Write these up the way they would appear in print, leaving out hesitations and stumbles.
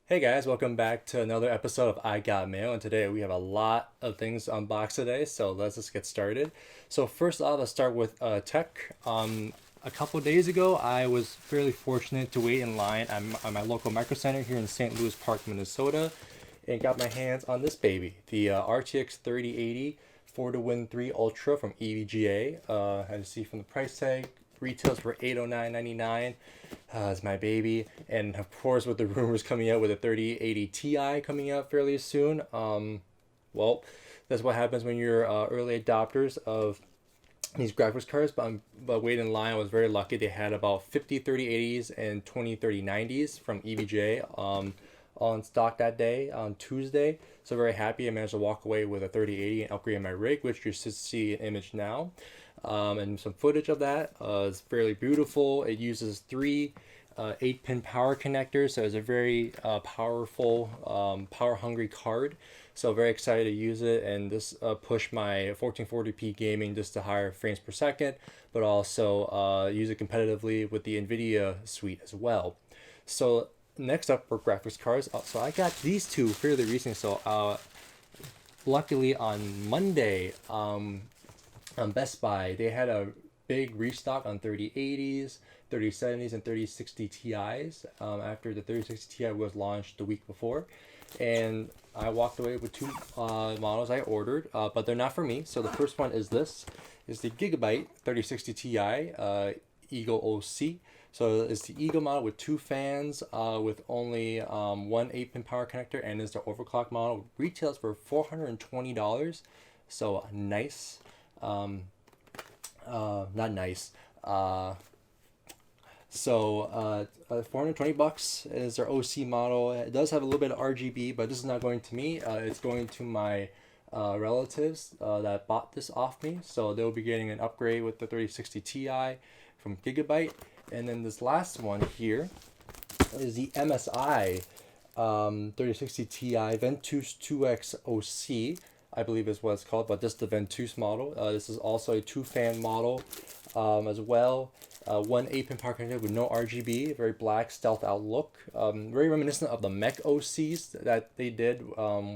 Hey guys, welcome back to another episode of iGotMail, and today we have a lot of things to unbox today, so let's just get started. So first off, let's start with tech. A couple of days ago, I was fairly fortunate to wait in line at my local micro center here in St. Louis Park, Minnesota, and got my hands on this baby, the RTX 3080 4-to-Win 3 Ultra from EVGA. As you see from the price tag, retails for $809.99. It's my baby, and of course with the rumors coming out with a 3080 Ti coming out fairly soon. Well, that's what happens when you're early adopters of these graphics cards. But waiting in line, I was very lucky. They had about 50 3080s and 20 3090s from EVJ all in stock that day on Tuesday. So very happy. I managed to walk away with a 3080 and upgrade my rig, which you should see an image now. And some footage of that. It's fairly beautiful. It uses three 8-pin power connectors, so it's a very powerful, power-hungry card. So very excited to use it, and this push my 1440p gaming just to higher frames per second, but also use it competitively with the NVIDIA suite as well. So next up for graphics cards. So I got these two fairly recently. So luckily on Monday, on Best Buy, they had a big restock on 3080s, 3070s, and 3060 Ti's after the 3060 Ti was launched the week before. And I walked away with two models I ordered, but they're not for me. So the first one is this, is the Gigabyte 3060 Ti Eagle OC. So it's the Eagle model with two fans with only one 8-pin power connector, and is the overclock model. Retails for $420. So nice. Not nice. So 420 bucks is their OC model. It does have a little bit of RGB, but this is not going to me. It's going to my relatives that bought this off me. So they'll be getting an upgrade with the 3060 Ti from Gigabyte. And then this last one here is the MSI 3060 Ti Ventus 2X OC. I believe is what it's called, but this is the Ventus model. This is also a two-fan model as well. One 8-pin power connector with no RGB, very black stealth out look. Very reminiscent of the Mech OCs that they did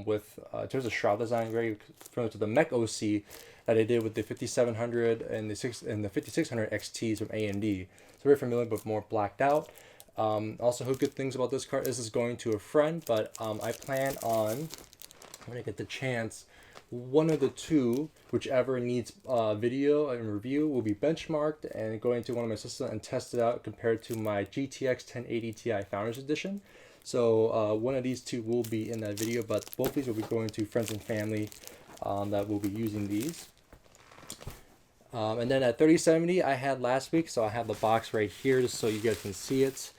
with, in terms of shroud design, very similar to the Mech OC that they did with the 5700 and the 5600 XTs from AMD. So very familiar, but more blacked out. Also heard good things about this card. This is going to a friend, but I plan on, when I get the chance, one of the two, whichever needs video and review, will be benchmarked and going to one of my systems and test it out compared to my GTX 1080 Ti Founders Edition. So one of these two will be in that video, but both of these will be going to friends and family that will be using these. And then at 3070 I had last week, so I have the box right here just so you guys can see it.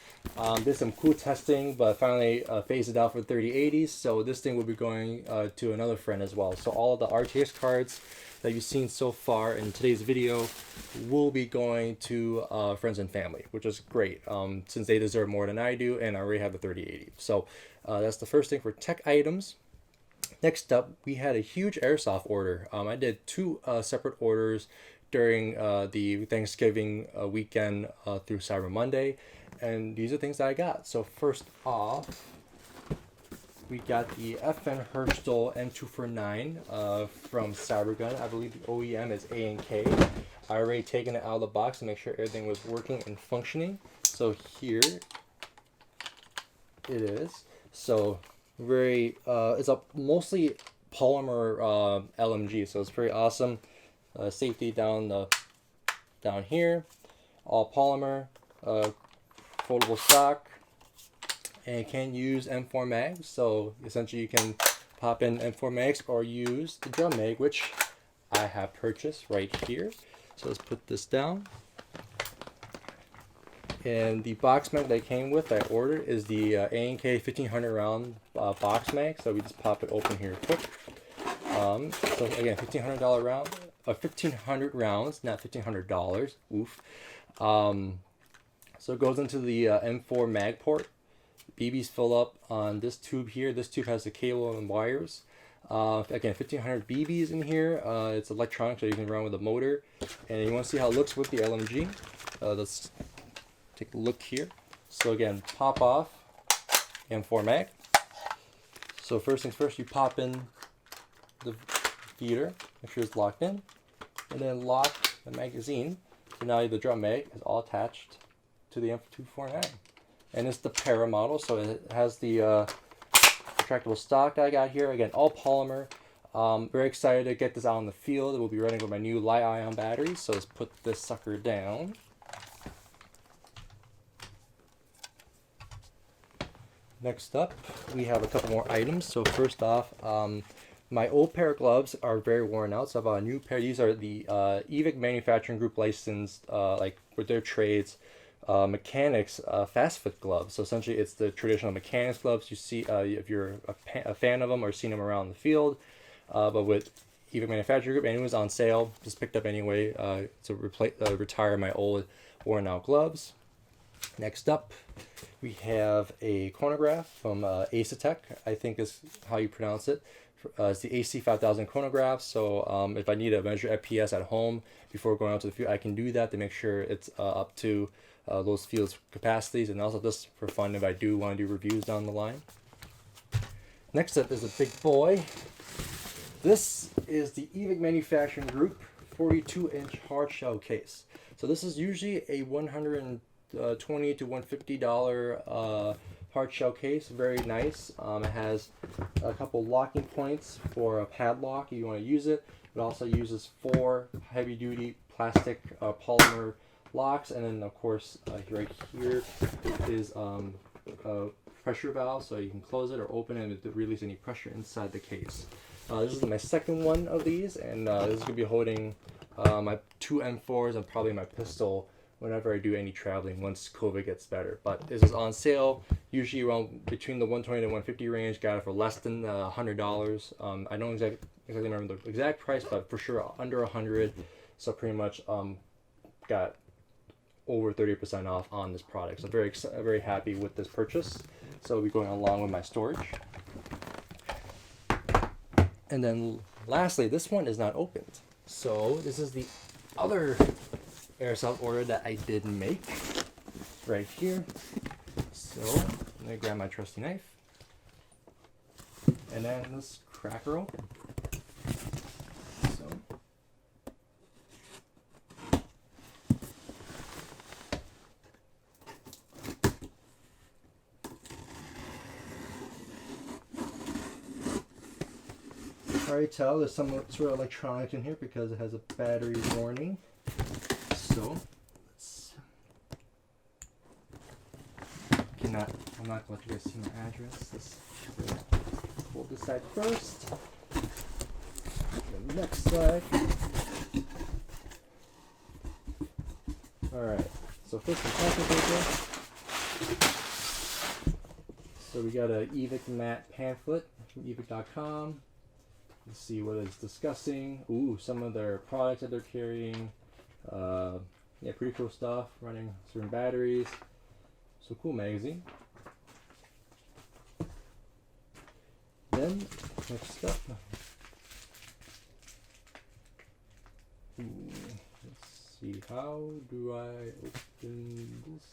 Did some cool testing, but finally phased it out for 3080s. So this thing will be going to another friend as well. So all of the RTX cards that you've seen so far in today's video will be going to friends and family, which is great since they deserve more than I do, and I already have the 3080. So that's the first thing for tech items. Next up, we had a huge Airsoft order. I did two separate orders during the Thanksgiving weekend through Cyber Monday. And these are things that I got. So first off, we got the FN Herstal M249 from Cybergun. I believe the OEM is A&K. I already taken it out of the box to make sure everything was working and functioning. So here it is. So very, it's a mostly polymer LMG, so it's pretty awesome. Safety down here, all polymer. Foldable stock, and it can use M4 mags, so essentially you can pop in M4 mags or use the drum mag, which I have purchased right here. So let's put this down. And the box mag that came with, I ordered, is the A&K 1500 round box mag, so we just pop it open here quick. So again, $1,500 round, 1,500 rounds, not $1,500. Oof. So it goes into the M4 mag port. BBs fill up on this tube here. This tube has the cable and wires. Again, 1,500 BBs in here. It's electronic, so you can run with a motor. And you want to see how it looks with the LMG. Let's take a look here. So again, pop off M4 mag. So first things first, you pop in the feeder, make sure it's locked in, and then lock the magazine. So now the drum mag is all attached to the M249. And it's the para model, so it has the retractable stock that I got here. Again, all polymer. Very excited to get this out in the field. We'll be running with my new lithium batteries. So let's put this sucker down. Next up, we have a couple more items. So first off, my old pair of gloves are very worn out, so I bought a new pair. These are the Evic manufacturing group licensed, like with their trades, mechanics fast fit gloves. So essentially it's the traditional mechanics gloves you see if you're a fan of them or seen them around the field, but with Evic manufacturing group, and it was on sale. Just picked up anyway to retire my old worn out gloves. Next up, we have a chronograph from Airsoft, I think is how you pronounce it. It's the Ac5000 Chronograph, so if I need to measure FPS at home before going out to the field, I can do that to make sure it's up to those fields capacities, and also just for fun if I do want to do reviews down the line. Next up is a big boy. This is the Evic Manufacturing Group 42-inch hard shell case. So this is usually a $120 to $150 hard shell case. Very nice. It has a couple locking points for a padlock if you want to use it. It also uses 4 heavy-duty plastic polymer locks, and then of course right here is a pressure valve, so you can close it or open it to release any pressure inside the case. This is my second one of these, and this is going to be holding my 2 M4s and probably my pistol whenever I do any traveling once COVID gets better. But this is on sale, usually around between the 120 to 150 range. Got it for less than $100. I don't exactly remember the exact price, but for sure under 100. So pretty much got over 30% off on this product. So very happy with this purchase. So I'll be going along with my storage. And then lastly, this one is not opened. So this is the other Airsoft order that I did make right here. So I'm gonna grab my trusty knife and then let's crack her open. So already tell there's some sort of electronics in here because it has a battery warning. So I'm not gonna let you guys see my address. Let's hold this side first. The next side. Alright, so first some packing paper. So we got a Evic mat pamphlet from Evic.com. Let's see what it's discussing. Ooh, some of their products that they're carrying. Yeah, pretty cool stuff. Running certain batteries. So cool magazine. Then next up. Let's see. How do I open this?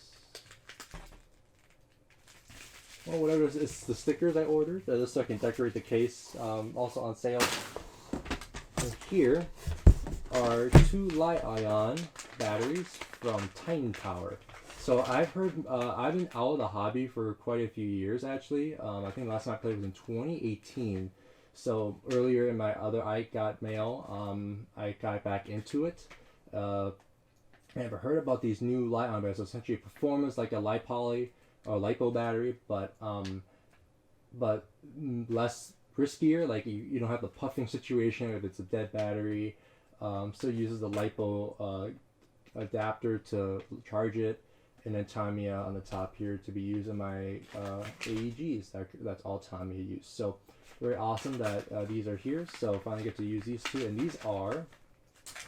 Well, whatever it's the stickers I ordered. Just so I can decorate the case. Also on sale. And here are 2 lithium batteries from Titan Power. So I've heard, I've been out of the hobby for quite a few years actually. I think the last time I played was in 2018. So earlier in my other iGotMail, I got back into it. I never heard about these new lithium batteries. So essentially performance like a lipo or lipo battery, but less riskier. Like you don't have the puffing situation if it's a dead battery. Still uses the lipo adapter to charge it, and then Tamiya on the top here to be used in my AEGs. That's all Tamiya use. So very awesome that these are here. So finally get to use these 2, and these are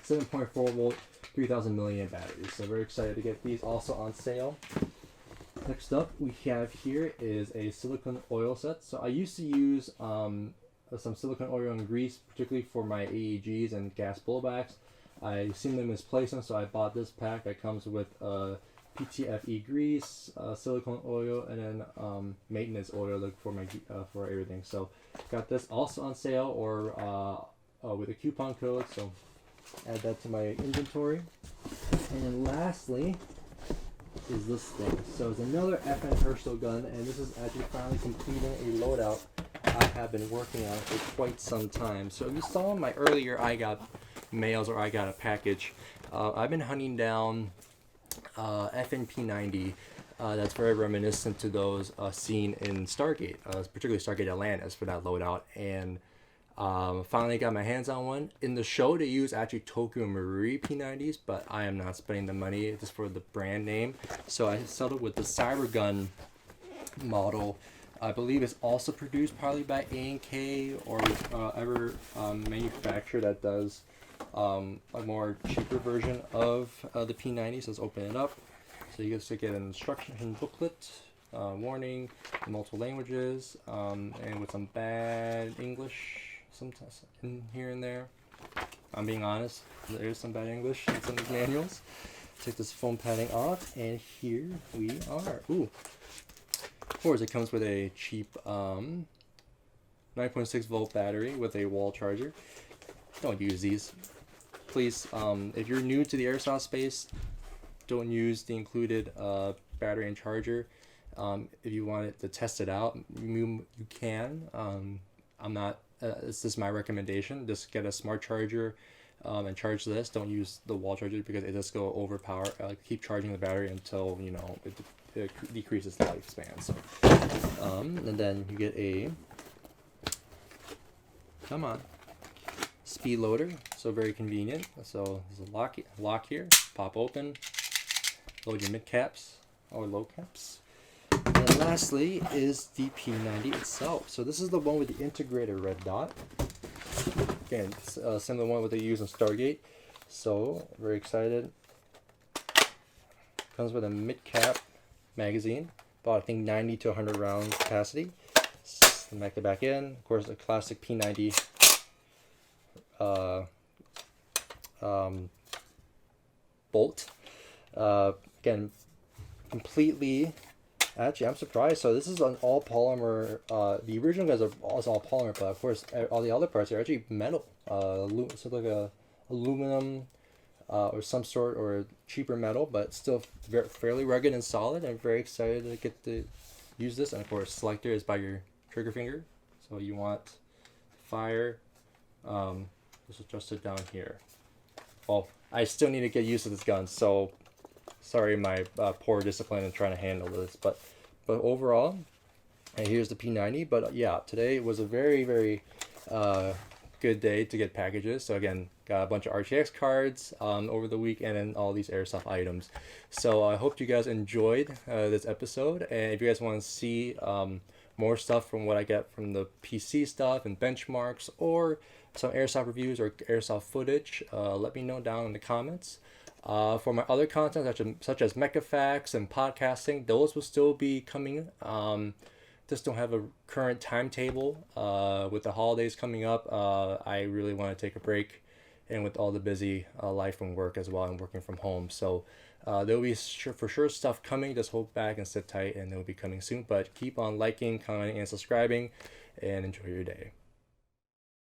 7.4 volt 3000 milliamp batteries. So very excited to get these also on sale. Next up we have here is a silicone oil set. So I used to use some silicone oil and grease, particularly for my AEGs and gas blowbacks. I seen them misplaced them, so I bought this pack that comes with PTFE grease, silicone oil, and then maintenance oil for my for everything. So got this also on sale or with a coupon code. So add that to my inventory. And then lastly is this thing. So it's another FN Herschel gun, and this is actually finally completing a loadout I have been working on for quite some time. So if you saw my earlier I got mails or I got a package, I've been hunting down FNP90 that's very reminiscent to those seen in Stargate, particularly Stargate Atlantis for that loadout, and finally got my hands on one. In the show they use actually Tokyo Marui P90s, but I am not spending the money just for the brand name, so I settled with the Cybergun model. I believe it's also produced probably by A&K or ever manufacturer that does a more cheaper version of the P90. So let's open it up. So you get to get an instruction booklet, warning, multiple languages, and with some bad English sometimes in here and there. I'm being honest, there's some bad English in some of these manuals. Take this foam padding off, and here we are. Ooh. Of course, it comes with a cheap 9.6 volt battery with a wall charger. Don't use these. Please, if you're new to the airsoft space, don't use the included battery and charger. If you want it to test it out, you can. I'm not. This is my recommendation. Just get a smart charger and charge this. Don't use the wall charger because it does go overpower. Keep charging the battery until it decreases the lifespan. So, and then you get a speed loader. So very convenient. So there's a lock here. Pop open. Load your mid caps or low caps. And lastly is the P90 itself. So this is the one with the integrated red dot. Again, similar one what they use in Stargate. So very excited. Comes with a mid cap magazine, about I think 90 to 100 round capacity. Smack it back in. Of course, the classic P90 bolt. Again, completely. Actually, I'm surprised. So this is an all polymer. The original guys are all polymer, but of course, all the other parts are actually metal. So like a aluminum or some sort, or a cheaper metal, but still fairly rugged and solid. I'm very excited to get to use this. And of course, selector is by your trigger finger. So you want fire. Just adjust it down here. Well, I still need to get used to this gun, so sorry my poor discipline in trying to handle this, but overall, and here's the P90. But yeah, today was a very, very good day to get packages. So again, got a bunch of RTX cards over the weekend and all these airsoft items. So I hope you guys enjoyed this episode, and if you guys want to see more stuff from what I get from the PC stuff and benchmarks, or some airsoft reviews or airsoft footage, let me know down in the comments. For my other content, such as mecha facts and podcasting, those will still be coming. Just don't have a current timetable. With the holidays coming up, I really want to take a break, and with all the busy life and work as well, and working from home. So there'll be for sure stuff coming. Just hold back and sit tight, and they'll be coming soon. But keep on liking, commenting, and subscribing, and enjoy your day.